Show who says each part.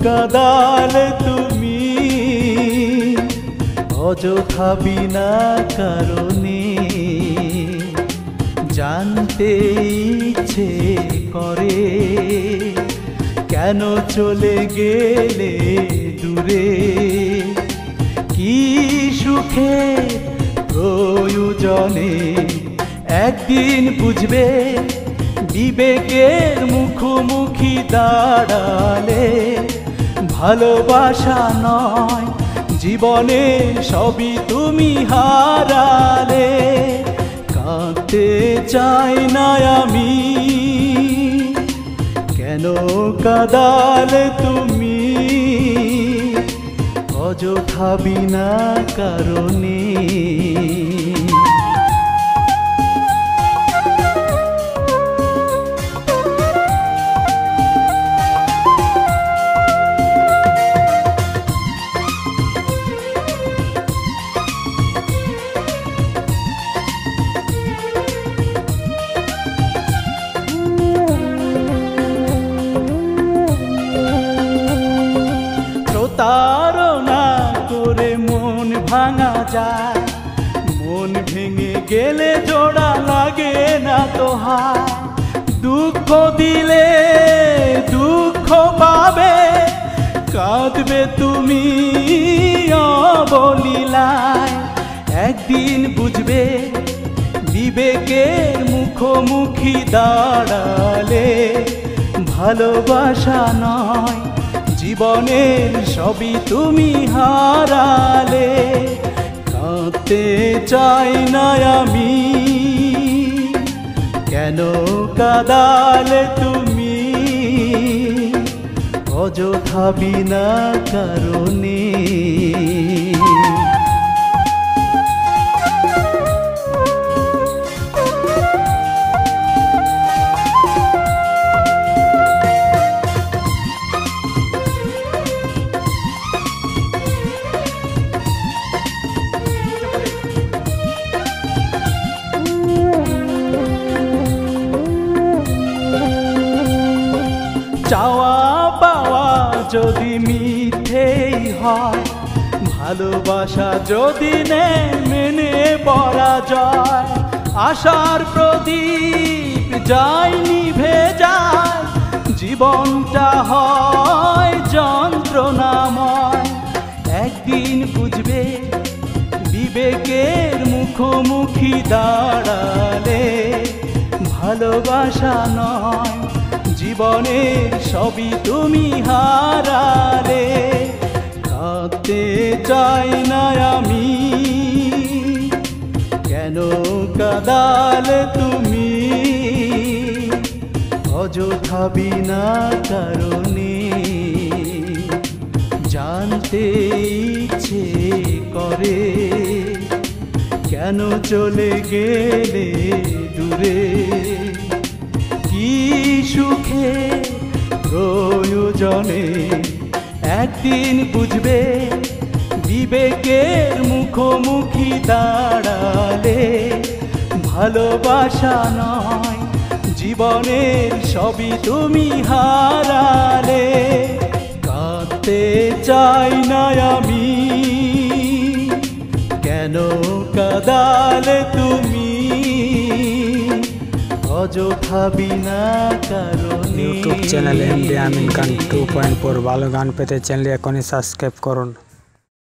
Speaker 1: কাদালে তুমি অযথা বিনা কারণে, জানতে ইচ্ছে করে কেন চলে গেলে দূরে। কি সুখে প্রয়োজনে একদিন বুঝবে, বিবেকের মুখোমুখি দাঁড়ালে। ভালোবাসা নয় জীবনের সবই তুমি হারালে। কাঁদতে চাই না আমি, কেন কাদালে তুমি অযথা বিনা কারণে। প্রতারণা করে মন ভাঙা যায়, মন ভেঙে গেলে জোড়া লাগে না তো হায়। দুঃখ দিলে দুঃখ পাবে, কাঁদবে তুমি অবলীলায়। একদিন বুঝবে, বিবেকের মুখোমুখি দাঁড়ালে। ভালোবাসা নয় জীবনের সবই তুমি হারালে। কাঁদতে চাই না আমি, কেন কাদালে তুমি অযথা বিনা কারণে। চাওয়া পাওয়া যদি মিথ্যেই হয়, ভালোবাসা যদি মেনে পরাজয়। আশার প্রদীপ যায় নিভে যায়, জীবনটা হয় যন্ত্রণাময়। একদিন বুঝবে, বিবেকের মুখোমুখি দাঁড়ালে। ভালোবাসা নয় জীবনের সবই তুমি হারালে। কাঁদতে চাই না আমি, কেন কাদালে তুমি অযথা বিনা কারণে। জানতে ইচ্ছে করে কেন চলে গেলে দূরে। কি সুখে প্রয়োজনে একদিন বুঝবে, বিবেকের মুখোমুখি দাঁড়ালে। ভালোবাসা নয় জীবনের সবই তুমি হারালে। কাঁদতে চাই না আমি, কেন কাদালে তুমি অযথা বিনা কারণে।
Speaker 2: YouTube channel MD Amin Khan 2.4 ভালো গান পেতে চ্যানেল এখনই সাবস্ক্রাইব করুন।